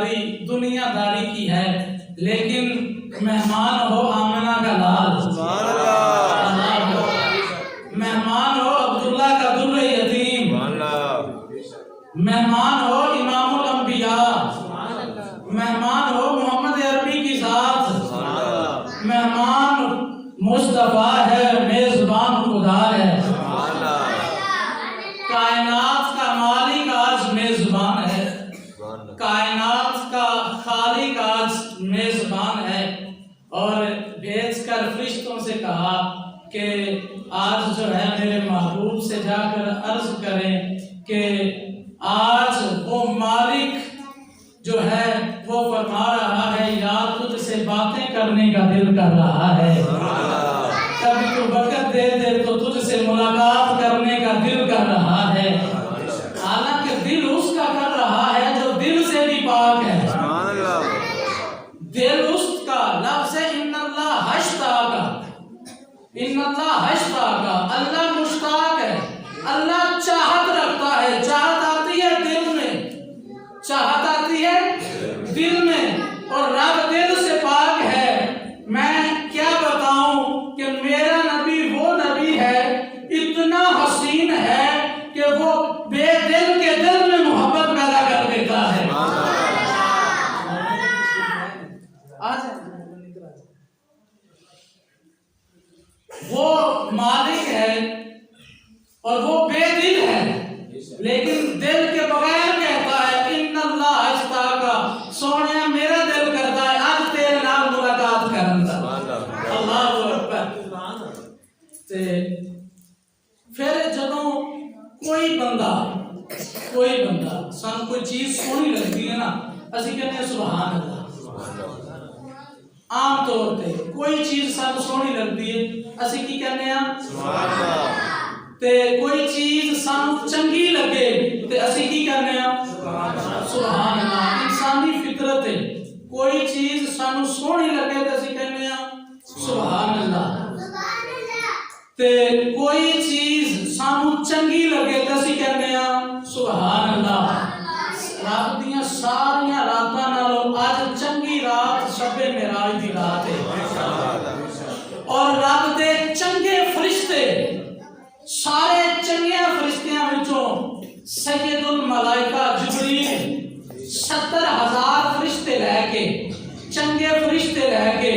داری دنیا داری کی ہے، لیکن مہمان ہو آمنہ کا لال، مہمان ہو عبداللہ کا در یتیم، مہمان ہو امام الانبیاء، مہمان ہو محمد عربی کی ذات، مہمان مصطفیٰ ہے، میزبان خدا ہے، کائنات کا مالک آج میزبان ہے، کائنات کا خالق آج میزبان ہے، اور بھیج کر فرشتوں سے کہا کہ آج جو ہے میرے محبوب سے جا کر عرض کریں کہ آج وہ مالک جو ہے وہ فرما رہا ہے یا تجھ سے باتیں کرنے کا دل کر رہا ہے، کبھی تو وقت دے دے تو تجھ سے ملاقات کرنے کا دل کر رہا ہے، حالانکہ دل اس کا کر رہا ہے جو دل سے بھی پاک ہے، دل اس کا لفظ ہے ان اللہ اشتاق، ان اللہ اشتاق، اللہ مشتاق ہے، اللہ چاہت رکھتا ہے، چاہت آتی ہے دل میں، چاہت آتی ہے دل میں، اور رب دل سے پاک ہے۔ میں کیا بتاؤں کہ میرا نبی وہ نبی ہے اتنا حسین ہے کہ وہ بے دل کے دل میں محبت پیدا کر دیتا ہے۔ وہ مالک ہے اور وہ بے دل ہے، لیکن دل کے بغیر کہتا ہے ان اللہ اشتاق، سونے میرا دل کرتا ہے آج تیرے نال ملاقات کرنا۔ اللہ اکبر۔ پھر جدوں کوئی بندہ سانو کوئی چیز سونی لگتی ہے نا، اسی کہتے ہیں سبحان اللہ۔ عام طور پہ کوئی چیز سانو سونی لگتی ہے اسی کی کہتے ہیں سبحان اللہ، تے کوئی چیز سانو چنگی لگے تے اسی کی کہتے ہیں سبحان اللہ۔ انسانی فطرت ہے، کوئی چیز سانو سونی لگے تے اسی کہتے ہیں سبحان اللہ، تے کوئی چیز سانو چنگی لگے تے اسی کہتے ہیں سبحان اللہ۔ رات دیاں ساریاں راتاں نالوں اج چنگی رات شب معراج دی رات ہے، اور رب دے چنگے فرشتے سارے چنگے فرشتیاں وچوں سید الملائکہ جبریل 70,000 فرشتے لے کے، چنگے فرشتے لے کے،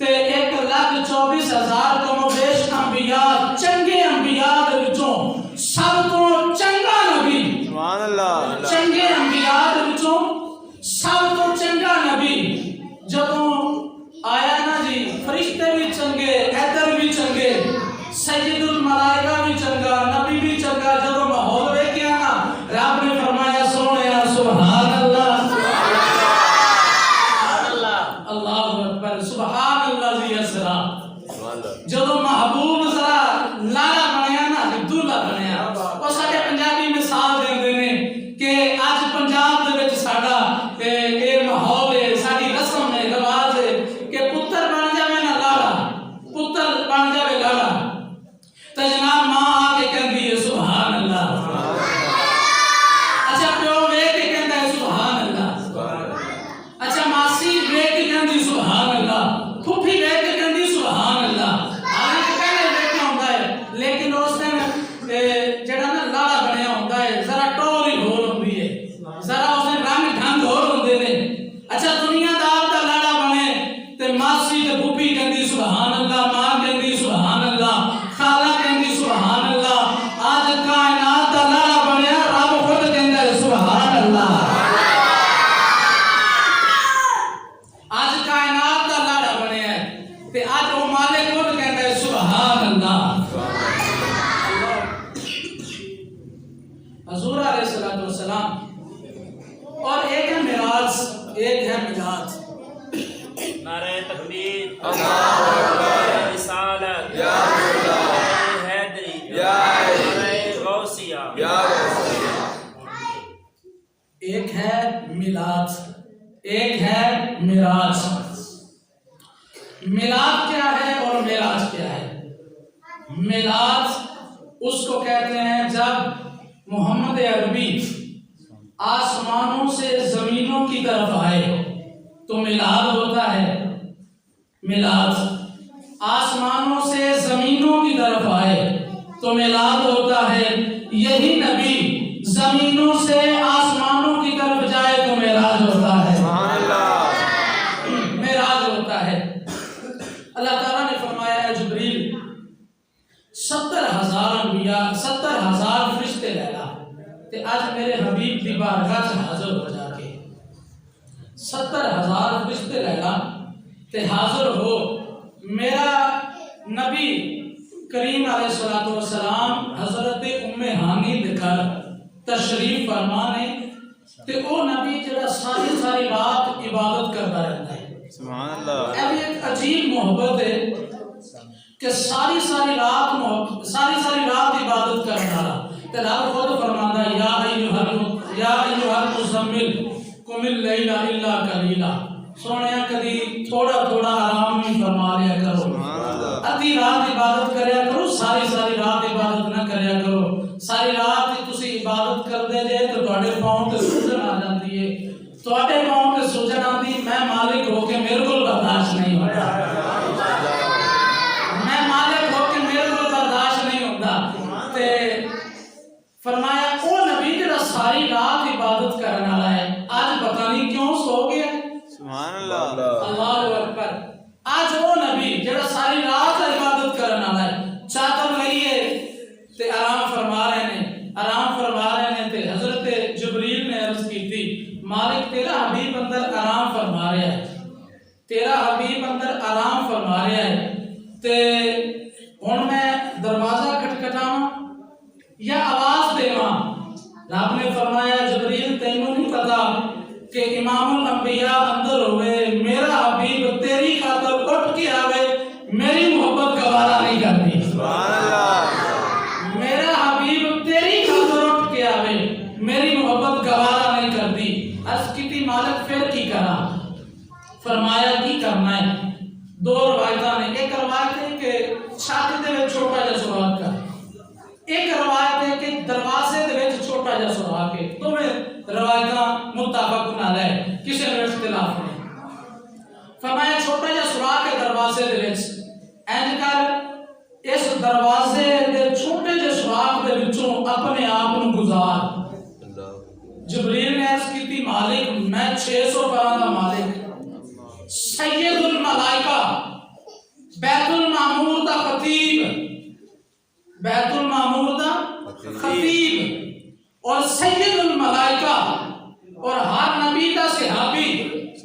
تے 1,24,000 کم و بیش انبیاء، چنگے انبیاء دے وچوں سب تو چنگا نبی، سبحان اللہ، چنگے انبیاء دے وچوں سب تو چنگا نبی جدوں آیا نا جی، فرشتے بھی چنگے، ادھر بھی چنگے، سید الملائکہ بھی چنگا، نبی بھی چنگا، جدوں ماحول ویکھیا نا رب نے فرمایا سونیا سبحان اللہ، اللہ اکبر، سبحان اللہ ذی اسرا۔ جدوں محبوب ذرا لالا بنیا نا، دولہا بنیا، وہ ساڈے پنجابی مثال دیندے نے کہ اج پنجاب دے وچ ساڈا اے ماحول ہے، ساڈی رسم ہے، رواج ہے کہ پتر بن جاوے نا لالا، پتر بن جاوے لالا تے جناب ماں آ کے کہندی ہے سبحان اللہ، اچھا پیو ویکھ کے کہندا ہے سبحان اللہ، اچھا ماسی ویکھ کے کہندی سبحان اللہ، پھوپھی ویکھ کے کہندی سبحان اللہ، حالانکہ پہلے ویکھیا ہوندا ہے، لیکن اس دن جڑا نا لالا بنیا ہوندا ہے ذرا ٹور ہی ہور ہوندی ہے، ذرا اس دن رنگ ڈھنگ ہور ہوندے نے۔ اچھا دنیا دار دا لالا بنے تے ماسی تے پھوپھی کہندی سبحان اللہ، ماں کہندی سبحان اللہ، خالہ کہندی سبحان اللہ، آج کائنات دا لالا بنیا رب خود کہندا ہے سبحان اللہ، آج کائنات دا لالا بنیا ہے تے آج وہ مالک خود کہندا ہے سبحان اللہ۔ حضور علیہ الصلوۃ والسلام، اور ایک ہے معراج، ایک ہے میلاد۔ نعرہ تکبیر، اللہ اکبر، رسالت، یا اللہ، حیدری، یا اللہ، غوثیہ، یا ایک ہے میلاد، ایک ہے معراج۔ میلاد کیا ہے اور معراج کیا ہے؟ میلاد اس کو کہتے ہیں جب محمد عربی آسمانوں سے زمینوں کی طرف آئے تو میلاد ہوتا ہے. میلاد آسمانوں سے زمینوں کی طرف آئے تو میلاد ہوتا ہے. یہی نبی زمینوں سے آسمانوں کی طرف جائے تو معراج ہوتا ہے. معراج ہوتا ہے. اللہ تعالیٰ نے فرمایا ہے جبریل 70,000 انبیاء 70,000 فرشتے لے لا تے آج میرے حبیب دی بارگاہ سے حاضر ہو جا کے 70,000 فرشتے لے لا تے حاضر ہو. میرا نبی کریم علیہ السلام حضرت ام ہانی دے گھر تشریف فرمانے تے او نبی جڑا ساری رات عبادت کرتا رہتا ہے. سبحان اللہ. یہ ایک عجیب محبت ہے کہ ساری رات عبادت کرنے والا. تے رب خود فرماندا ہے یا ایھا المزمل قم اللیل الا قلیلا. سونیا کدی تھوڑا آرام بھی فرما لیا کرو. ادھی رات عبادت کریا کرو. ساری رات عبادت نہ کریا کرو. ساری رات تسی عبادت کرتے جے تو تواڈے پاؤں تے سوجن آ جاندی ہے. تواڈے پاؤں تے سوجن آندی میں مالک ہو کے میرے کول برداشت نہیں ہوتا. میں مالک ہو کے میرے کول برداشت نہیں ہوتا. تے فرمایا او نبی جڑا ساری رات عبادت کرنے والا ہے آج پتہ نہیں کیوں سو گیا. سبحان اللہ. اللہ اکبر. آج وہ نبی جڑا ساری رات عبادت کرنے والا ہے چادر لئیے تے آرام فرما رہے نے تے حضرت جبریل نے عرض کی تھی مالک تیرا حبیب اندر آرام فرما رہا ہے. تیرا حبیب اندر آرام فرما رہا ہے تے ہن میں دروازہ کھٹکھٹاواں یا آواز دیواں. رب نے فرمایا جبریل تینوں نہیں پتا کہ امام الانبیاء اندر ہوئے میرا حبیب تیری خاطر اٹھ کے آوے میری محبت گوارا نہیں کرتی. سبحان اللہ. میرا حبیب تیری خاطر اٹھ کے آوے میری محبت گوارا نہیں کرتی. عرض کیتی مالک پھر کی کرا. فرمایا کی کرنا ہے. دو روایتاں نے. ایک روایت ہے کہ چھاتی دے وچ چھوٹا جہا سوراخ کر. ایک روایت ہے کہ دروازے دے وچ چھوٹا جہا سوراخ ہے. دونوں روایتاں متفق علیہ کسی میں اختلاف نہیں. فرمایا چھوٹا جہا سوراخ ہے دروازے دے وچ اینج کر اس دروازے دے چھوٹے جہے سوراخ دے وچوں اپنے آپ نو گزار. جبریل نے عرض کی تھی مالک میں 600 پراں دا مالک سید الملائکہ بیت المعمور دا خطیب بیت المعمور دا خطیب اور سید الملائکہ اور ہر نبی دا صحابی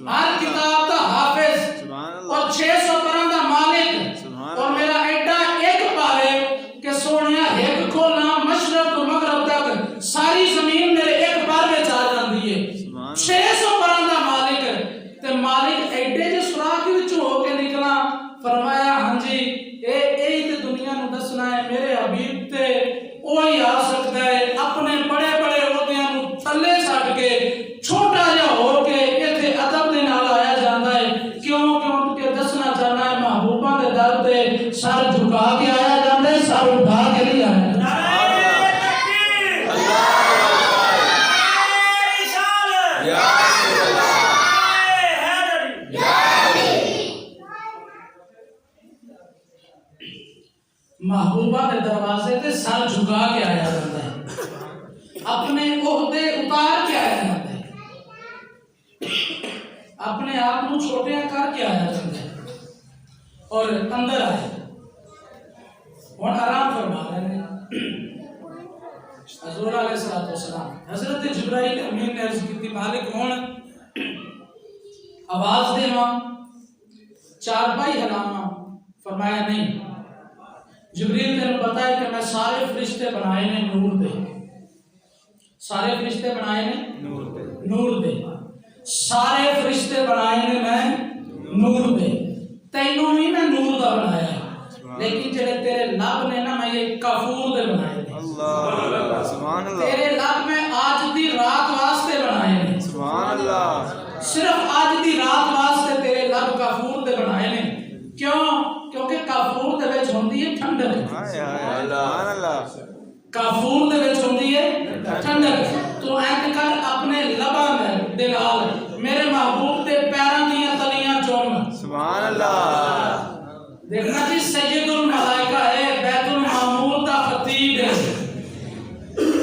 ہر کتاب دا حافظ اور 600 پراں دا مالک اور میرا ایڈا ایک پارے کہ سونیا ایک کھولنا مشرق و مغرب تک ساری زمین میرے ایک پار میں آ جاندی ہے. 600 پراں دا مالک تے مالک ایڈے جے سوراخ وچوں ہو کے نکلا. فرمایا ہاں جی اے تے دنیا نو دسنا ہے میرے حبیب تے وہی آ سکتا ہے اپنے بڑے عہدیاں نو تھلے چھڈ کے چھوٹا جہا ہو کے ایتھے ادب دے نال آیا جاندا ہے. کیوں کہ دسنا چاہنا ہے محبوباں دے در تے سر جھکا کے آیا جاندا ہے سر اٹھا کے نہیں آیا. محبوبہ کے دروازے تے سر جھکا کے آیا جاتا ہے. اپنے عہدے اتار کے آیا جاتا ہے. اپنے آپ کو چھوٹے کر کے آیا جاتا ہے اور اندر آئے. اور آرام فرما رہے ہیں حضور علیہ السلام. حضرت جبرائیل امین نے عرض کی تھی مالک ہون آواز دیواں چارپائی ہلاواں. فرمایا نہیں. جبریل نے پتا ہے کہ میں سارے فرشتے بنائے نے نور دے. سارے فرشتے بنائے نے نور دے. سارے فرشتے بنائے نے میں نور دے. تینوں بھی میں نور دا بنایا ہے لیکن جڑے تیرے لب نے نا میں یہ کافور دے بنائے نے. سبحان اللہ. تیرے لب میں آج دی رات واسطے بنائے نے. سبحان اللہ. صرف آج دی رات واسطے تیرے لب کافور دے بنائے نے. کیوں؟ کیونکہ کافور دے وچ ہوندی ہے ٹھنڈک. سبحان اللہ. کافور دے وچ ہوندی ہے ٹھنڈک. تو اینک کر اپنے دے نال میرے محبوب دے پیراں دیاں تلیاں چوم سبحان اللہ دیکھنا جی سید الملائکہ ہے بیت المعمور دا خطیب ہے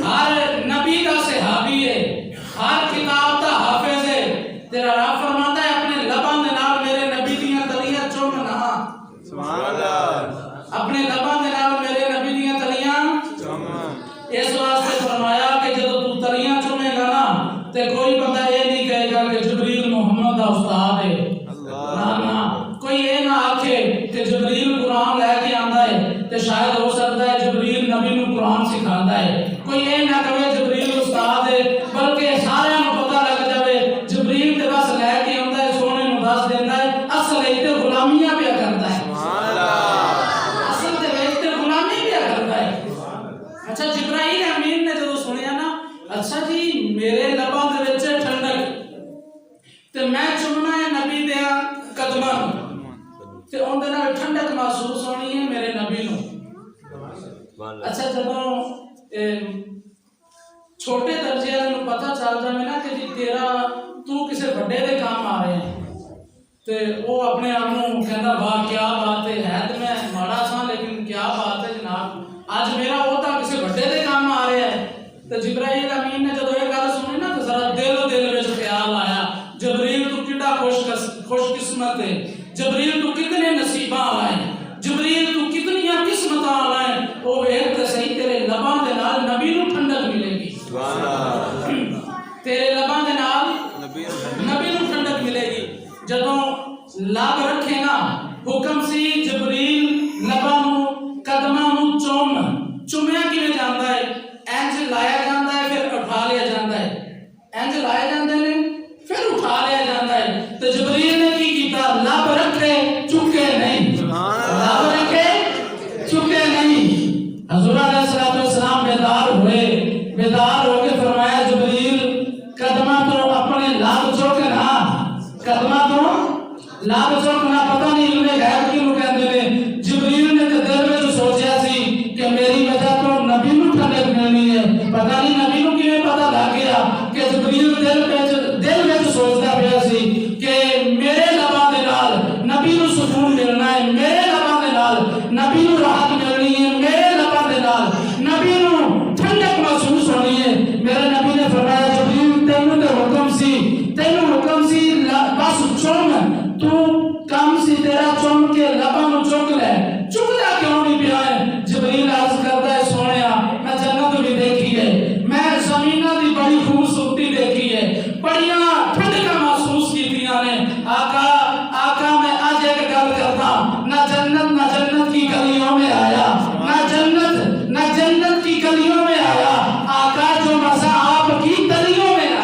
ہر نبی دا صحابی ہے ہر کتاب دا حافظ ہے تیرا رب فرماتا ہے اپنے لباں دے نال میرے نبی دیاں تلیاں چوم نہ سبحان اللہ اپنے لباں دے نال میرے نبی دیاں تلیاں اس واسطے فرمایا کہ جب تو تلیاں چومے گا نا تے کوئی بندہ یہ نہیں کہے گا کہ جبریل محمد دا استاد ہے نہ کوئی یہ نہ آکھے کہ جبریل قرآن لے کے آندا ہے تے شاید ہو سکتا ہے جبریل نبی نو قرآن سکھاندا ہے کوئی یہ نہ کہے جبریل استاد ہے بلکہ سارے نو پتہ لگ جاوے جبریل تے بس لے کے آندا ہے سونے نو دس دیندا ہے اصل ہے تے غلامیاں پیا کرتا ہے سبحان اللہ اصل تے ویچ تے غلامی پیا کرتا ہے اچھا جبرائیل امین نے جدوں سنیا نا اچھا جی میرے لباں دے وچ ٹھنڈک تے میں چومنا ہے نبی دے قدماں تے اون دے نال ٹھنڈک محسوس ہونی ہے میرے نبی نو اچھا جدوں چھوٹے درجے والے نو پتہ چل جاوے نا کہ جی تیرا تو کسے بڑے دے کام آ رہے ہیں تے وہ اپنے آپ نو کہندا واہ کیا بات ہے تے میں ماڑا سا لیکن کیا بات ہے جناب آج میرا عہدہ کسے بڑے دے کام آ رہا ہے تے جبرائیل امین نے جدوں یہ گل سنی نا تے ذرا دل وچ خیال آیا جبریل تو کڈا خوش قسمت ہے جبریل تو کتنے نصیباں والا ہے جبریل تو کتنیاں قسمتاں والا ہے او ویکھ تے صحیح تیرے لباں دے نال نبی نو ٹھنڈک ملے گی سبحان اللہ تیرے لباں دے نال نبی نو ٹھنڈک ملے گی جدوں لب رکھے نا حکم سی جبریل لباں نو قدماں نو چومیا کیویں جاندا ہے انج لایا جاندا ہے پھر اٹھا لیا جاندا ہے انج لائے جاندے نے پھر اٹھا لیا جاندا ہے تے جبریل نے کی کیتا لب رکھے چکے نہیں لب رکھے چکے نہیں حضور علیہ الصلوۃ والسلام بیدار ہو کے فرمایا جبریل قدماں تو اپنے لب چوکنا قدماں تو لب چوکنا پتہ نہیں علم غیب کیوں کہندے نے جبریل نے تے دل وچ سوچیا سی کہ میری وجہ تو نبی نو ٹھنڈک ملنی ہے پتہ نہیں نبی نو کیویں پتہ لگ گیا کہ جبریل دل وچ سوچدا پیا سی کہ میرے لباں دے نال نبی نو سکون ملنا ہے میرے لباں دے نال نبی نو راحت ملنی ہے میرے لباں دے نال نبی نو ٹھنڈک محسوس ہونی ہے میرے نبی نے فرمایا جبریل تینوں تے حکم سی بس چوم تو کم سی تیرا چوم کے لباں نو چک لے چکدا کیوں نہیں پیا ہے جبریل عرض کرتا ہے سونیا میں جنت بھی دیکھی ہے میں زمیناں دی بڑی خوبصورتی دیکھی ہے بڑیاں ٹھنڈکاں محسوس کیتیاں نے آقا میں آج ایک گل کرتا نہ جنت کی گلیوں میں آیا نہ جنت کی گلیوں میں آیا آقا جو مزہ آپ کی تلیوں میں آیا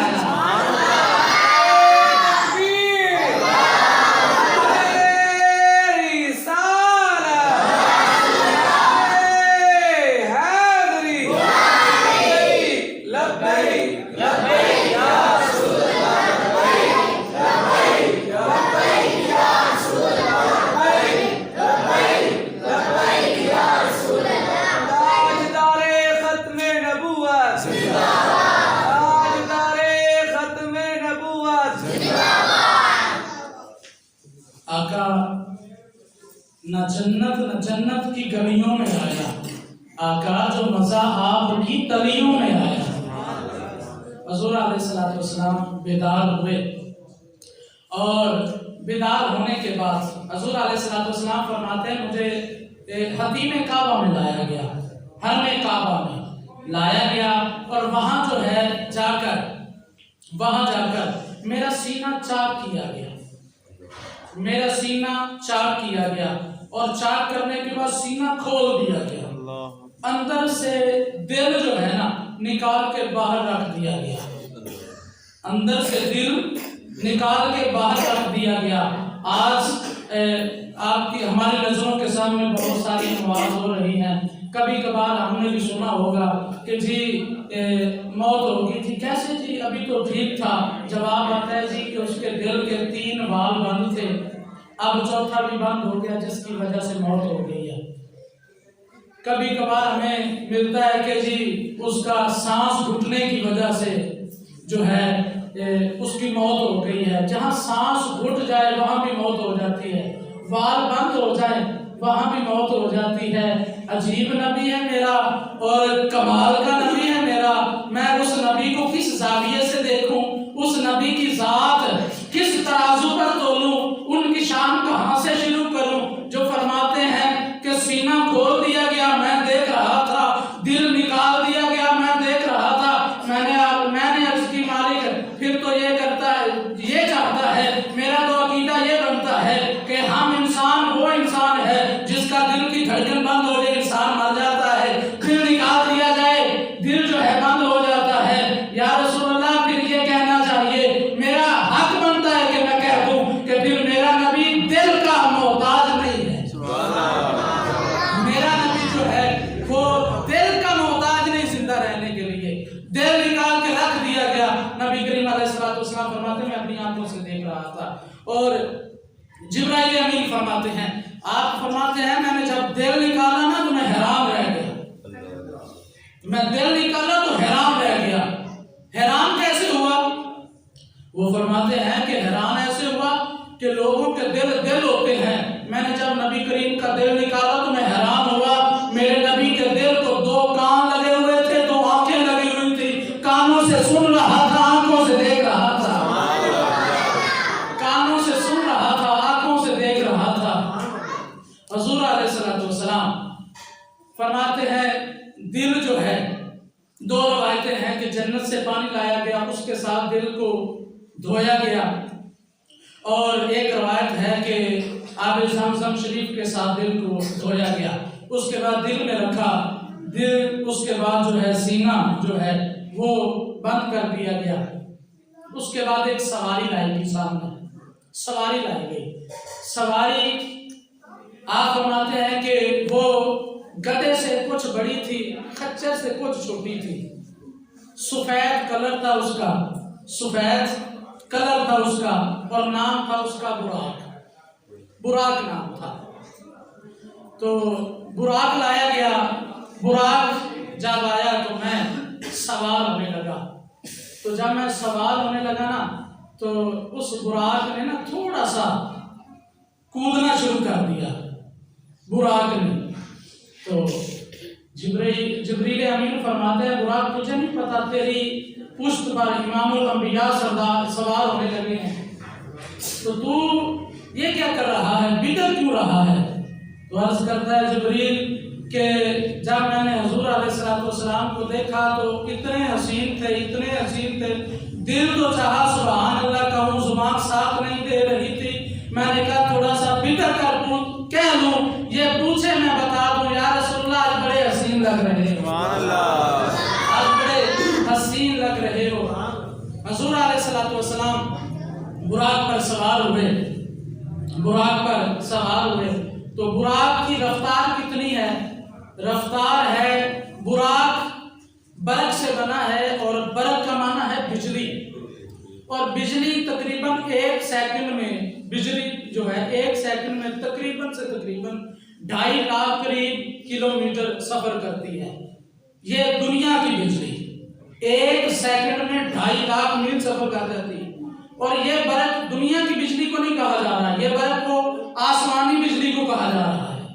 نہ جنت کی گلیوں میں آیا آقا جو مزہ آپ کی تلیوں میں آیا حضور علیہ الصلوۃ والسلام بیدار ہوئے اور بیدار ہونے کے بعد حضور علیہ الصلوۃ والسلام فرماتے ہیں مجھے حتیم کعبہ میں لایا گیا حرم کعبہ میں لایا گیا اور وہاں جو ہے جا کر میرا سینہ چاک کیا گیا اور چاک کرنے کے بعد سینہ کھول دیا گیا اندر سے دل جو ہے نا نکال کے باہر رکھ دیا گیا اندر سے دل نکال کے باہر رکھ دیا گیا آج آپ کی ہماری نظروں کے سامنے بہت ساری آواز ہو رہی ہیں کبھی کبھار ہم نے بھی سنا ہوگا کہ جی موت ہوگی تھی کیسے جی ابھی تو ٹھیک تھا جواب آتا ہے جی کہ اس کے دل کے 3 وال بند تھے اب چوتھا بھی بند ہو گیا جس کی وجہ سے موت ہو گئی ہے کبھی کبھار ہمیں ملتا ہے کہ جی اس کا سانس گھٹنے کی وجہ سے جو ہے اس کی موت ہو گئی ہے، جہاں سانس گھٹ جائے وہاں بھی موت ہو جاتی ہے، وال بند ہو جائے وہاں بھی موت ہو جاتی ہے۔ عجیب نبی ہے میرا اور کمال کا نبی ہے میرا، میں اس نبی کو کس زاویے سے دیکھوں، اس نبی کی ذات کس ترازو پر تولوں، ان کی شان کہاں سے شروع کروں، جو فرماتے ہیں کہ سینہ کھول دیا گیا میں دیکھ رہا تھا، دل نکال دیا گیا میں دیکھ رہا تھا، میں نے عرض کی مالک پھر تو یہ کرتا ہے، یہ چاہتا ہے، میرا تو عقیدہ یہ بنتا ہے کہ ہم انسان وہ انسان ہے جس کا دل کی دھڑکن بند ہو جائے، انسان مر جاتا ہے، دل نکال دیا جائے دل جو ہے بند ہو جاتا ہے۔ یا رسول اللہ پھر یہ کہنا چاہیے، میرا حق بنتا ہے کہ میں کہہ دوں کہ پھر میرا نبی دل کا محتاج نہیں ہے، میرا نبی جو ہے وہ دل کا محتاج نہیں، زندہ رہنے کے لیے دل نکال کے رکھ دیا گیا۔ نبی کریم علیہ السلام فرماتے ہیں میں اپنی آنکھوں سے دیکھ رہا تھا، اور جبرائیل امین فرماتے ہیں، آپ فرماتے ہیں میں نے جب دل نکالا نا تو میں حیران رہ گیا، میں دل نکالا تو حیران رہ گیا۔ حیران کیسے ہوا؟ وہ فرماتے ہیں کہ حیران ایسے ہوا کہ لوگوں کے دل ہوتے ہیں، میں نے جب نبی کریم کا دل نکالا تو میں حیران ہوا، میرے نبی کے دل کو 2 کان لگے ہوئے تھے، 2 آنکھیں لگی ہوئی تھی، کانوں سے سن رہا تھا آنکھوں سے دیکھ رہا تھا، کانوں سے سن رہا تھا آنکھوں سے دیکھ رہا تھا۔ حضور علیہ السلام فرماتے ہیں دل جو ہے 2 روایتیں ہیں کہ جنت سے پانی لایا گیا، اس کے ساتھ دل کو دھویا گیا، اور ایک روایت ہے کہ آب زمزم شریف کے ساتھ دل کو دھویا گیا، اس کے بعد دل میں رکھا، دل اس کے بعد جو ہے سینہ جو ہے وہ بند کر دیا گیا، اس کے بعد ایک سواری لائی گئی، سامنے سواری لائی گئی، سواری آپ فرماتے ہیں کہ وہ گدھے سے کچھ بڑی تھی، خچر سے کچھ چھوٹی تھی، سفید کلر تھا اس کا، سفید کلر تھا اس کا، اور نام تھا اس کا براق نام تھا۔ تو براق لایا گیا، براق جب آیا تو میں سوار ہونے لگا، تو جب میں سوار ہونے لگا نا تو اس براق نے نا تھوڑا سا کودنا شروع کر دیا براق نے، تو جبریل امین فرماتے ہیں براق تجھے نہیں پتا تیری پشت پر امام الانبیاء سردار سوار ہونے لگے ہیں، تو یہ کیا کر رہا ہے، بگڑ کیوں رہا ہے؟ تو عرض کرتا ہے جبریل کہ جب میں نے حضور علیہ السلام کو دیکھا تو اتنے حسین تھے، دل تو چاہا سبحان اللہ کہوں، زبان ساتھ نہیں دے رہی تھی، میں نے کہا تھوڑا سا بگڑ کر کہہ لوں، یہ پوچھے میں بتا دوں، یا رسول اللہ آج بڑے حسین لگ رہے ہو، آج بڑے حسین لگ رہے ہو۔ حضور علیہ السلام براق پر سوار ہوئے، تو براق کی رفتار کتنی ہے؟ رفتار ہے، براق برق سے بنا ہے، اور برق کا معنی ہے بجلی، اور بجلی تقریباً 1 سیکنڈ میں، بجلی جو ہے 1 سیکنڈ میں تقریباً 2.5 لاکھ قریب کلومیٹر سفر کرتی ہے، یہ دنیا کی بجلی 1 سیکنڈ میں 2.5 لاکھ میل سفر کر جاتی ہے، اور یہ برق دنیا کی بجلی کو نہیں کہا جا رہا ہے، یہ برق کو آسمانی بجلی کو کہا جا رہا ہے،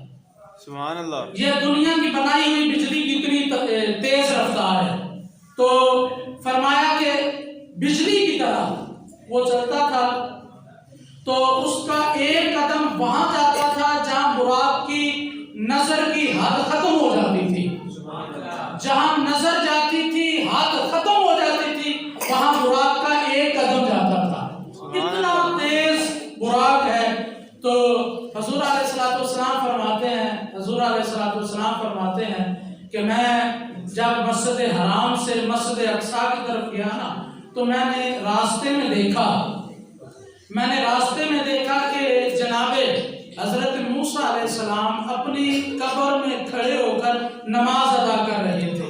سبحان اللہ، یہ دنیا کی بنائی ہوئی بجلی کی اتنی تیز رفتار ہے۔ تو فرمایا کہ بجلی کی طرح وہ چلتا تھا، تو اس کا ایک قدم وہاں جاتا تھا جہاں براق کی نظر کی حد ختم ہو جاتی تھی، جہاں نظر جاتی تھی حد ختم ہو جاتی تھی، وہاں براق کا ایک قدم جاتا تھا، اتنا تیز براق ہے۔ تو حضور علیہ السلام فرماتے ہیں کہ میں جب مسجد حرام سے مسجد اقصی کی طرف گیا نا تو میں نے راستے میں دیکھا کہ جناب حضرت موسیٰ علیہ السلام اپنی قبر میں کھڑے ہو کر نماز ادا کر رہے تھے۔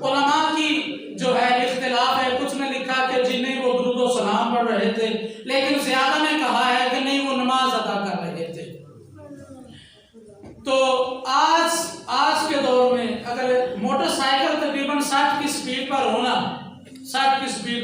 علماء کی جو ہے اختلاف ہے، کچھ نے لکھا کہ جی نہیں وہ درود و سلام پڑھ رہے تھے، لیکن زیادہ نے کہا ہے کہ نہیں وہ نماز ادا کر رہے تھے۔ تو آج کے دور میں اگر موٹر سائیکل تقریباً 60 کی سپیڈ پر ہونا، 60 کی سپیڈ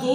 2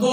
2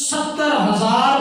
70,000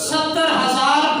70,000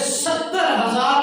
70,000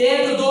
1-2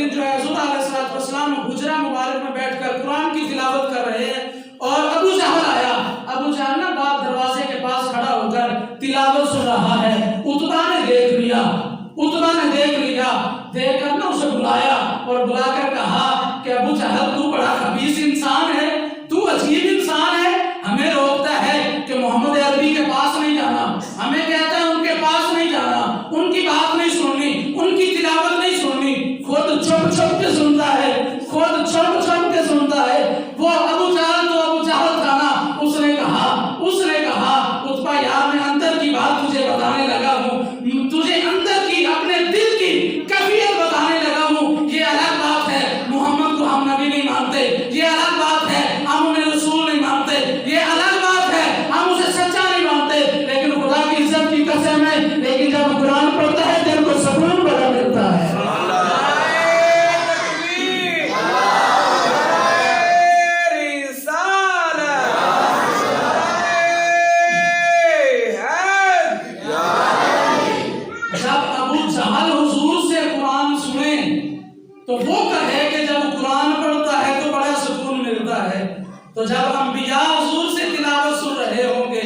دن جو ہے حضور علیہ السلام حجرہ مبارک میں بیٹھ کر قرآن کی تلاوت کر رہے ہیں اور ابو جہل آیا. ابو جہل نا باپ دروازے کے پاس کھڑا ہو کر تلاوت سن رہا ہے. عتبہ نے دیکھ لیا, دیکھ کر نا اسے بلایا اور بلا کر کہا کہ ابو جہل تو بڑا خبیث انسان ہے, تو عجیب انسان ہے, ہمیں روکتا ہے کہ محمد عربی کے پاس نہیں جانا, ہمیں کہتا ہے ان کے پاس نہیں جانا, ان کی بات نہیں سننی, ان کی تلاوت نہیں سننی, خود چھپ چھپ کے سنتا ہے, وہ ابو جہل تو ابو جہل تھا نا. اس نے کہا عتبہ یار میں اندر کی بات تجھے بتانے لگا ہوں, تجھے اندر کی اپنے دل کی کیفیت بتانے لگا ہوں. یہ الگ بات ہے محمد کو ہم نبی نہیں مانتے, یہ الگ بات ہے ہم انہیں رسول نہیں مانتے, یہ الگ بات ہے ہم اسے سچا نہیں مانتے, لیکن خدا کی عزت کی قسم ہے, لیکن جب قرآن پڑھتا ہے دل کو سکون بڑا ملتا ہے. تو وہ کہے کہ جب قرآن پڑھتا ہے تو بڑا سکون ملتا ہے, تو جب انبیاء حضور سے تلاوت سن رہے ہوں گے,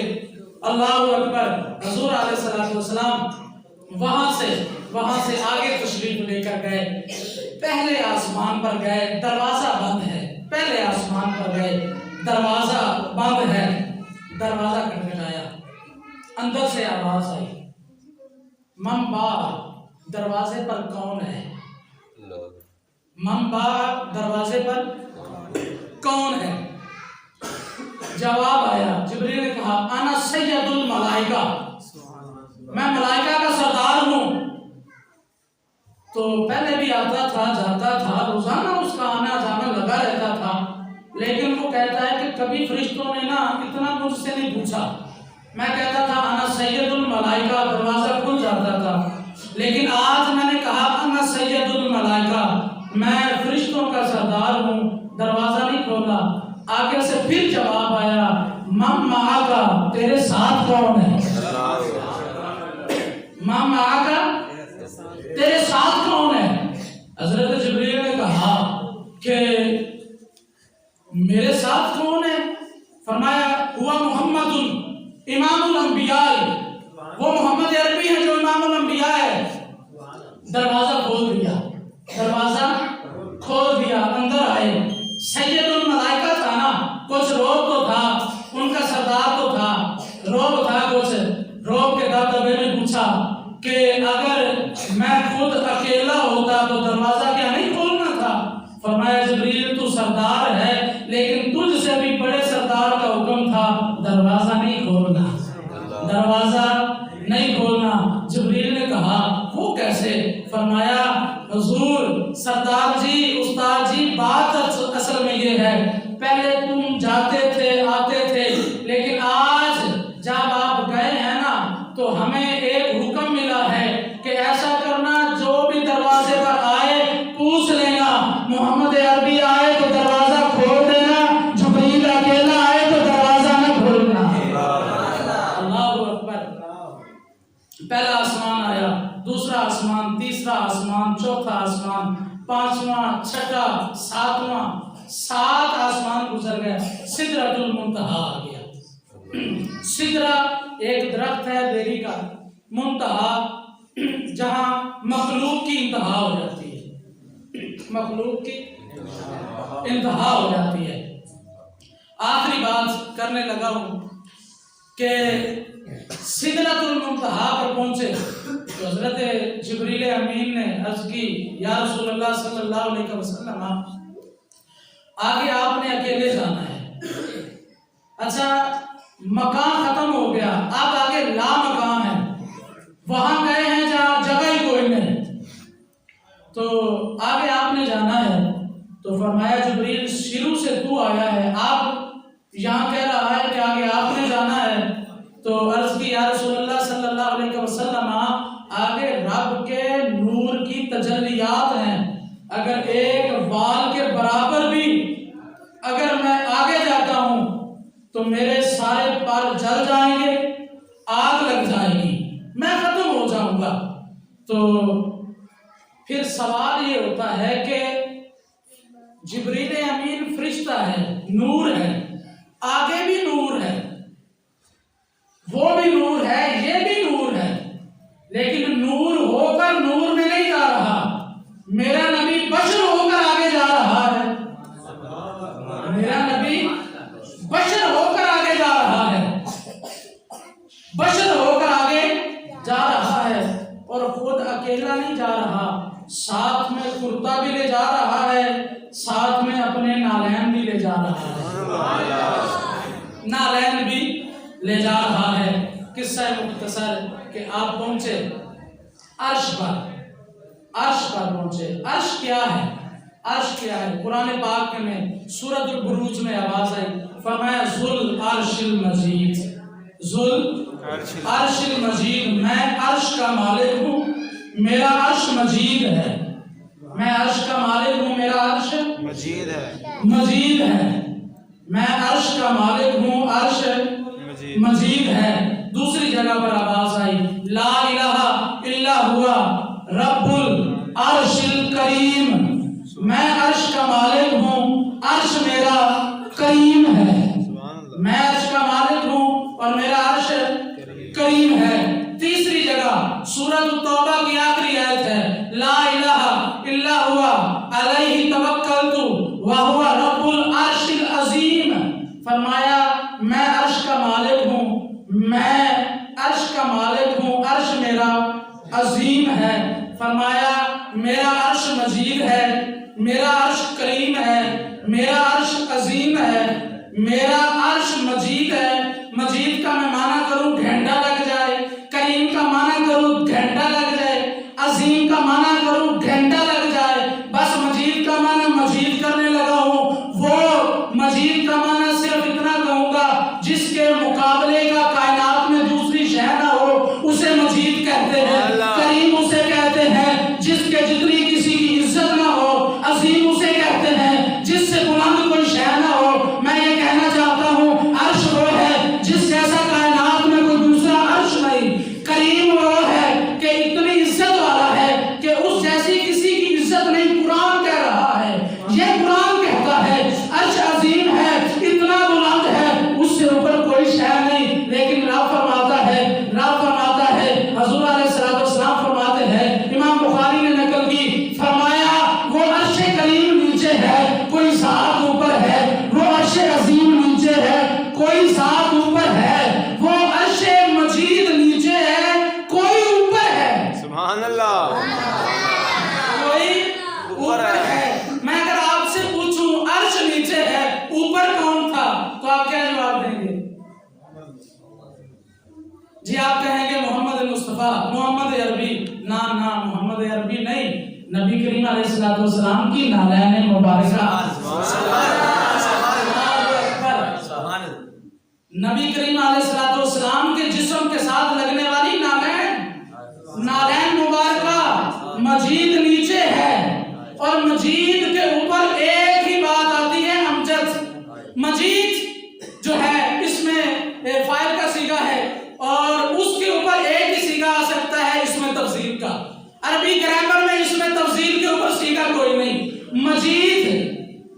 اللہ اکبر, حضور علیہ السلام وہاں سے آگے تشریف لے کر گئے. پہلے آسمان پر گئے, دروازہ بند ہے, پہلے آسمان پر گئے, دروازہ بند ہے, دروازہ کھٹکھٹایا, اندر سے آواز آئی, من باہر, دروازے پر کون ہے؟ من باہر, دروازے پر کون ہے؟ جواب آیا, جبریل نے کہا انا سید الملائکہ, میں ملائکہ کا سردار ہوں. تو پہلے بھی آتا تھا جاتا تھا, روزانہ اس کا آنا جانا لگا رہتا تھا, لیکن وہ کہتا ہے کہ کبھی فرشتوں نے نا اتنا مجھ سے نہیں پوچھا. میں کہتا تھا انا سید الملائکہ, دروازہ کھل جاتا تھا, لیکن آج میں نے کہا انا سید الملائکہ, میں فرشتوں کا سردار ہوں, دروازہ نہیں کھولا. آگے سے پھر جواب آیا, من معاک, تیرے ساتھ کون ہے؟ من معاک, تیرے ساتھ کون ہے؟ حضرت جبریل نے کہا کہ میرے ساتھ کون ہے؟ فرمایا ہوا محمد امام الانبیاء, وہ محمد عربی ہے جو امام الانبیاء ہے. دروازہ کھول دیا, اندر آئے. سید الملائکہ تھا نا, کچھ روب تو تھا, ان کا سردار تو تھا, روب تھا کچھ. روب کے دبدبے نے پوچھا کہ اگر میں خود اکیلا ہوتا تو دروازہ کیا نہیں کھولنا تھا؟ فرمایا جبریل تو سردار ہے, لیکن تجھ سے بھی بڑے سردار کا حکم تھا دروازہ نہیں کھولنا, دروازہ نہیں کھولنا. جبریل نے کہا وہ کیسے؟ فرمایا حضور سردار جی, استاد جی, بات اصل میں یہ ہے, پہلے تم جاتے تھے آتے تھے, لیکن آج جب آپ گئے ہیں نا تو ہمیں ایک حکم ملا ہے کہ ایسا کرنا, جو بھی دروازے پر آئے پوچھ لینا, محمد عربی آئے تو دروازہ کھول دینا, جبریل اکیلا آئے تو دروازہ نہ کھولنا. اللہ اکبر. پہلا آسمان آیا, دوسرا آسمان, تیسرا آسمان, چوتھا آسمان, پانچواں, چھٹا, ساتواں, 7 آسمان گزر گئے. سدرۃ المنتہا آ گیا. سدرہ ایک درخت ہے بیری کا, منتہا جہاں مخلوق کی انتہا ہو جاتی ہے, مخلوق کی انتہا ہو جاتی ہے. آخری بات کرنے لگا ہوں کہ سدرۃ المنتہا پر پہنچے تو حضرت جبریل امین نے عرض کی یا رسول اللہ صلی اللہ علیہ وسلم, آگے آپ نے اکیلے جانا ہے. اچھا مکان ختم ہو گیا, اب آگے لا مکان ہے, وہاں گئے ہیں جہاں جگہ ہی کوئی نہیں, تو آگے آپ نے جانا ہے. تو فرمایا جبریل شروع سے تو آیا ہے, آپ یہاں کہہ رہا ہے کہ آگے آپ نے جانا ہے. تو عرض کی یا رسول اللہ صلی اللہ علیہ وسلم, آگے رب کے نور کی تجلیات ہیں, اگر ایک وال کے برابر بھی اگر میں آگے جاتا ہوں تو میرے سارے پر جل جائیں گے, آگ لگ جائے گی, میں ختم ہو جاؤں گا. تو پھر سوال یہ ہوتا ہے کہ جبریل امین فرشتہ ہے، نور ہے، آگے بھی نور ہے، وہ بھی نور ہے، یہ بھی نور ہے، لیکن نور ہو کر نور میں نہیں جا رہا، میرا نبی بشر ہو کر آگے جا رہا ہے، میرا نبی بشر ہو کر آگے جا رہا ہے، بشر ہو کر آگے جا رہا ہے، اور خود اکیلا نہیں جا رہا، ساتھ میں کرتا بھی لے جا رہا ہے، ساتھ میں اپنے نالین بھی لے جا رہا ہے، نالین بھی لے جا رہا ہے۔ قصہ مختصر کہ آپ پہنچے عرش پر، عرش پر پہنچے۔ عرش کیا ہے؟ عرش کیا ہے؟ قرآن پاک میں سورۃ البروج میں آواز آئی، فرمایا ذل عرش المجید، ذل عرش المجید، میں عرش کا مالک ہوں، میرا عرش مجید ہے، میں عرش کا مالک ہوں، میرا عرش مجید ہے، مجید ہے، میں عرش کا مالک ہوں، عرش مجید ہے۔ دوسری جگہ پر آواز آئی، لا الہ الا ہوا رب العرش الکریم، میں عرش کا مالک ہوں، عرش میرا کریم ہے، میں عرش کا مالک ہوں اور میرا عرش کریم ہے۔ تیسری جگہ سورۃ التوبہ کی آخری آیت ہے، لا الہ الا ہوا علیہ توکلت وہو رب العرش العظیم، فرمایا میں عرش کا مالک ہوں، میں عرش کا مالک ہوں، عرش میرا عظیم ہے، فرمایا میرا عرش مجید ہے، میرا عرش کریم ہے، میرا عرش عظیم ہے، میرا عرش مجید ہے۔ مجید کا میں معنی کروں گھنٹہ لگ جائے، کریم کا معنی کروں گھنٹہ لگ جائے، عظیم کا معنی کروں گھنٹہ لگ جائے، بس مجید کا معنی مجید کرنے لگا ہوں۔ وہ مجید کا معنی صرف اتنا کہوں گا جس کے مقابلے کا کائنات میں دوسری شے نہ ہو، اسے مجید کہتے ہیں۔ کریم اسے کہتے ہیں جس کے جتنی کسی کی عزت نہ ہو، عظیم اسے کہتے ہیں جس سے بلند کوئی شے نہ ہو۔ میں یہ کہنا چاہتا ہوں عرش وہ ہے جس جیسا کائنات میں کوئی دوسرا عرش نہیں، کریم وہ ہے کہ اتنی عزت والا ہے کہ اس جیسی کسی کی عزت نہیں۔ قرآن کہہ رہا ہے، یہ قرآن کہتا ہے عرش عظیم ہے، اتنا بلند ہے، اس سے اوپر کوئی شے نہیں، لیکن رب فرماتا ہے، رب فرماتا ہے، حضور علیہ السلام فرماتے ہیں، امام بخاری نے نقل کی، فرمایا وہ عرش کریم نیچے ہے، کوئی ذات اوپر ہے، وہ عرش عظیم نیچے ہے، کوئی ذات اوپر ہے، وہ عرش مجید نیچے ہے، کوئی اوپر ہے، سبحان اللہ، کوئی اوپر ہے۔ میں اگر آپ سے پوچھوں عرش نیچے ہے، اوپر کون تھا، تو آپ کیا جواب دیں گے؟ جی آپ کہیں گے محمد مصطفیٰ، محمد عربی، نا محمد عربی نہیں، نبی کریم علیہ السلام کی نالین مبارکہ، نبی کریم علیہ السلام کے جسم کے ساتھ لگنے والی نالین مبارکہ، مجید نیچے ہے، اور مجید کے اوپر ایک ہی بات آتی ہے، امجد۔ مجید جو ہے اس میں فاعل کا صیغہ ہے، اور اس کے اوپر ایک ہی صیغہ آ سکتا ہے اس میں تفضیل کا، عربی گرامر میں اس میں تفضیل کے اوپر صیغہ کوئی نہیں۔ مجید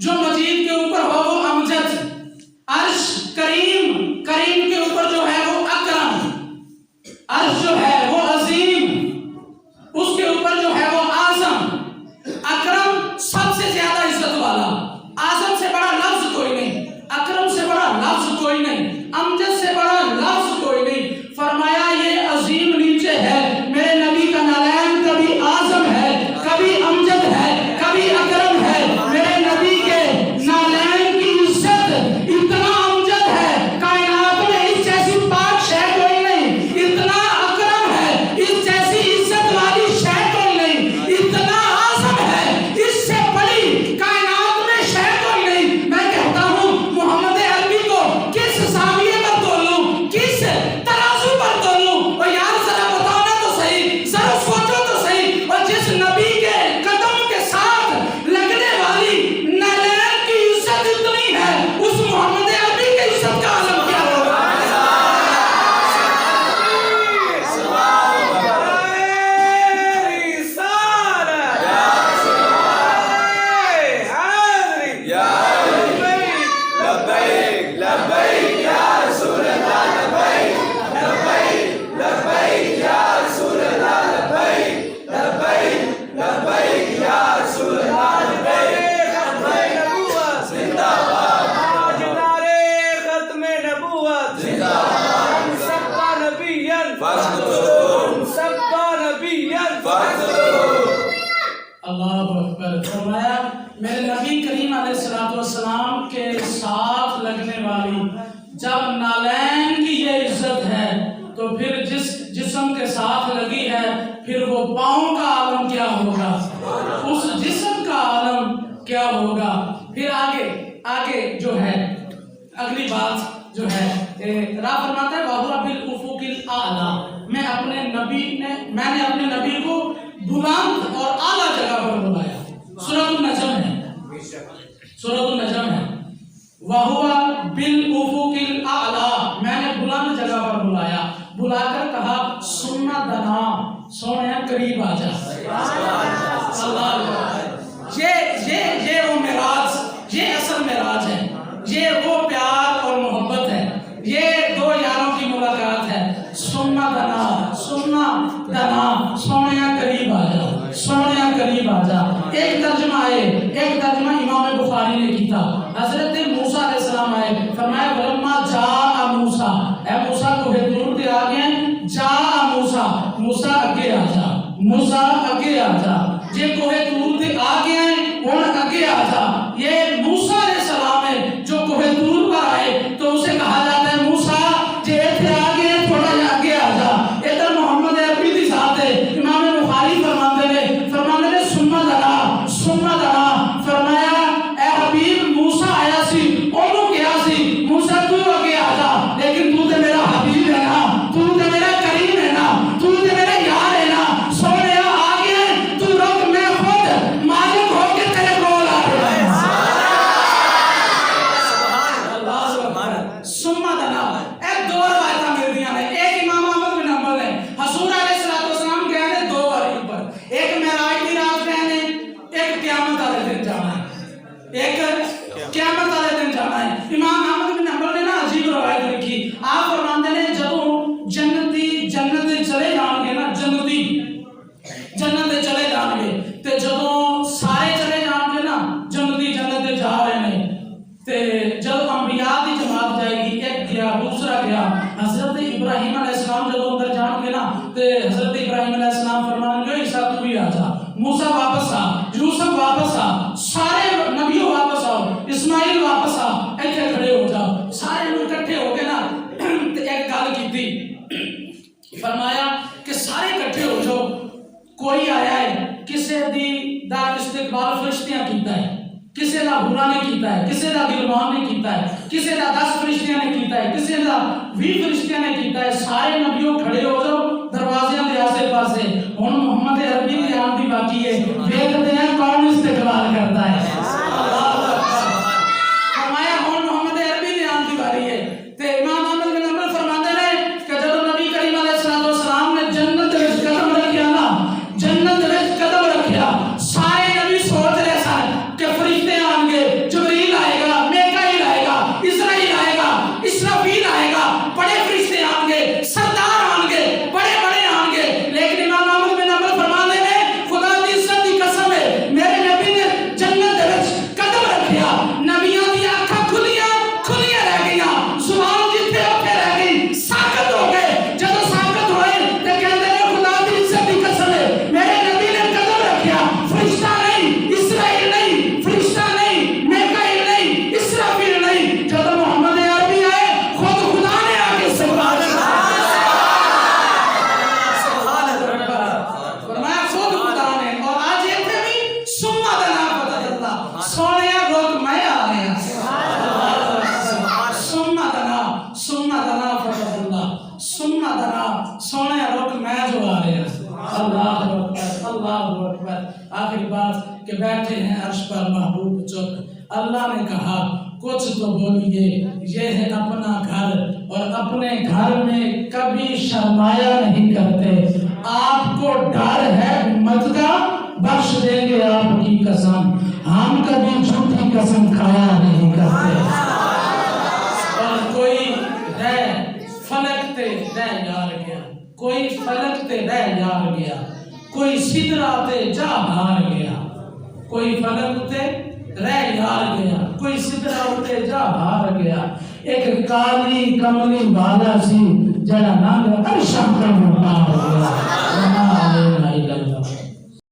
جو مجید کے اوپر ہو وہ امجد، عرش کریم، کریم کے اوپر جو ہے وہ اکرم، عرش جو ہے وہ عظیم، اس کے اوپر جو ہے وہ اعظم، اکرم سب سے زیادہ عزت والا، اعظم سے بڑا لفظ کوئی نہیں، اکرم سے بڑا لفظ کوئی نہیں، امجد سے بڑا لفظ کوئی نہیں۔ فرمایا یہ عظیم نیچے ہے، میرے نبی کا نالین کبھی اعظم ہے، کبھی امجد ہے، کبھی اکرم ہے، میرے نبی کے نالین اکبر. فرمایا میرے نبی کریم علیہ السلام کے ساتھ لگنے والی جب نالین کی یہ عزت ہے تو پھر جس جسم کے ساتھ لگی ہے پھر وہ پاؤں کا عالم کیا ہوگا, اس جسم کا عالم کیا ہوگا. پھر آگے جو ہے اگلی بات جو ہے را فرماتا ہے وَهُوَ بِالْأُفُقِ الْأَعْلَى, میں نے اپنے نبی کو بلند اور اعلیٰ جگہ پر بلایا. سورۃ النجم ہے وَهُوَ بِالْأُفُقِ الْأَعْلَى, میں نے بلند جگہ پر بلایا, بلا کر کہا ثُمَّ دَنَا, سونے قریب آ جا. اللہ یہ وہ معراج, یہ اصل معراج ہے, یہ وہ پیار اور محبت ہے, یہ دو یاروں کی ملاقات ہے. سننا دنا سونے قریب آ جا, سونے قریب آ جا. ایک ترجمہ امام بخاری نے کیا. حضرت موسیٰ علیہ السلام آئے, فرمایا ولما جاء موسیٰ, اے موسیٰ کو دور دے آ گئے. جاء موسیٰ اگے آ جا, موسیٰ اگے آ جا. یہ کوہ طور تے آ گئے ہیں ہن اگے آ جا. یہ موسیٰ علیہ السلام ہے جو کوہ طور پر آئے تو اسے کہا جاتا ہے موسیٰ جے ایتھے آ گئے ہیں تھوڑا جا اگے آ جا. ادھر محمد عربی دی ذات ہے. امام بخاری فرماندے نے ثم دنا, فرمایا اے حبیب موسیٰ آیا سی, انہوں کیا سی موسیٰ تو اگے آ جا, لیکن تو تے میرا حبیب ہے نا, تو تے میرا کریم ہے نا, تو تے میرا یار ہے نا. سونے آ گئے تو رب میں خود مالک ہو کے تیرے کول آ رہا ہے. ثم دنا, ایک دو روایتاں ملدیاں نے. ایک امام احمد بن حنبل نے حضور علیہ السلام گئے نے دو بار اوپر, ایک معراج دی رات گئے نے, ایک قیامت والے دن جانا ہے, ایک قیامت والے دن جانا ہے. امام احمد بن حنبل نے نا عجیب روایت لکھی. آپ فرماندے نے جدوں جنت چلے جان گے نا, جنت چلے جان گے تے جدوں سارے چلے جان گے نا جنت جا رہے ہیں تے جب انبیاء دی جماعت جائے گی, ایک گیا دوسرا گیا. حضرت ابراہیم علیہ السلام جب اندر جان گے نا تے حضرت ابراہیم علیہ السلام فرمائیں گے عیسیٰ تو بھی آ جا, موسیٰ واپس آ, یوسف واپس آ, سارے نبیوں واپس آؤ, اسماعیل واپس آ, ایتھے کھڑے ہو جاؤ. سارے لوگ اکٹھے ہو کے نا تے ایک گل کیتی, فرمایا کہ سارے اکٹھے ہو جاؤ, کوئی آیا ہے کسے دی دا استقبال فرشتیاں کیتا ہے, کسے دا بھولا نے کیتا ہے, کسے دا گلوان نے کیتا ہے, کسے دا 10 فرشتیاں نے کیتا ہے, کسے دا 20 فرشتیاں نے کیتا ہے. سارے نبیوں کھڑے ہو جاؤ دروازے دے آسے پاسے. ہن محمد عربی دی آن دی باقی ہے, دیکھتے ہیں کون استقبال کرتا ہے. فرمایا ہن محمد عربی دی آن دی باری ہے. تے امام احمد بن حنبل فرماتے ہیں کہ جب نبی کریم علیہ السلام نے جنت وچ قدم رکھیا نا, جنت وچ قدم رکھیا, سارے نبی سوچ رہے سن کہ فرشتے آن گے, جبریل آئے گا, میکائیل آئے گا, اسرائیل آئے گا, اسرافیل آئے گا, بڑے فرشتے آن گے, سردار آن گے, بڑے آن گے. لیکن امام احمد بن حنبل فرماتے ہیں خدا دی عزت دی قسم ہے میرے نبی نے جنت وچ قدم رکھیا, نبیوں دی آنکھاں کھلیاں رہ گئیاں, زبان جتھے اوتھے رہ گئی, ساکت ہو گئے. جب ساکت ہوئے تے کہندے نے خدا دی عزت دی قسم ہے میرے نبی نے قدم رکھیا, فرشتہ نہیں, اسرائیل نہیں, فرشتہ نہیں, میکائیل نہیں, اسرافیل نہیں. جب محمد عربی آئے خود خدا نے آگے سبحان اللہ فرمایا خود خدا نے. اور آج ایتھے بھی ثم دنا فتح اللہ, سونے روک میں آ گیا. ثم دنا فتح اللہ, ثم دنا سونے روک میں جو آ رہے ہیں. اللہ اکبر, اللہ اکبر. آخری بات کہ بیٹھے ہیں عرش پر محبوب چپ. اللہ نے کہا کچھ تو بولیے, یہ ہے اپنا گھر اور اپنے گھر میں کبھی شرمایا نہیں کرتے. آپ کو ڈر ہے امت کا, بخش دیں گے آپ کی قسم, ہم کبھی جھوٹی قسم کھایا نہیں کرتے. اور کوئی فلک تے رہ یار گیا, کوئی فلک تے رہ یار گیا, کوئی سدرا تے جا ہار گیا, کوئی فلک تے رہ یار گیا, کوئی سدرا تے جا ہار گیا. ایک کالی کملی والا سی جڑا نام عرشاں تے